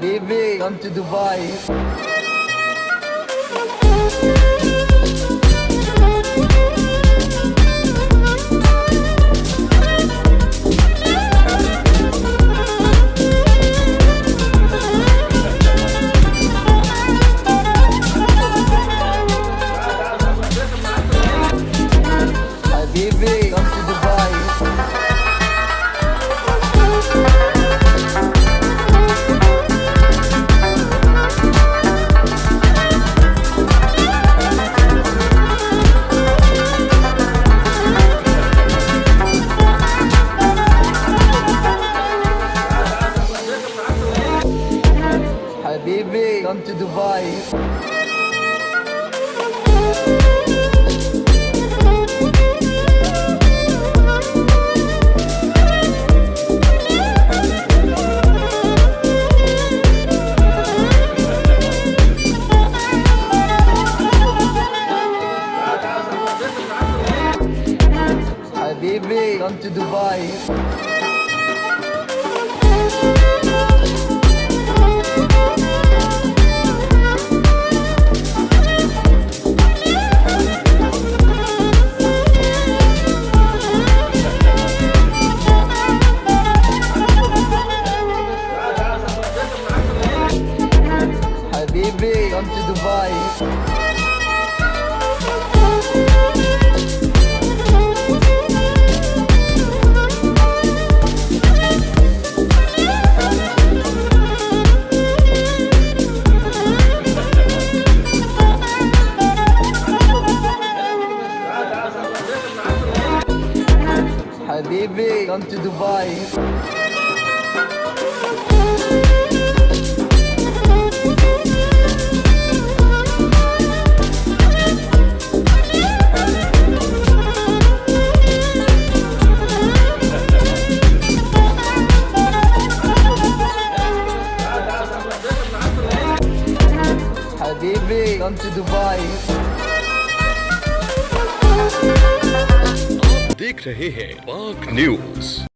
Habibi, come to Dubai. Habibi, come to Dubai. Habibi, come to Dubai. Habibi, come to Dubai. Habibi, come to Dubai. Habibi, come to Dubai. Habibi, come to Dubai. देख रहे हैं पाक news.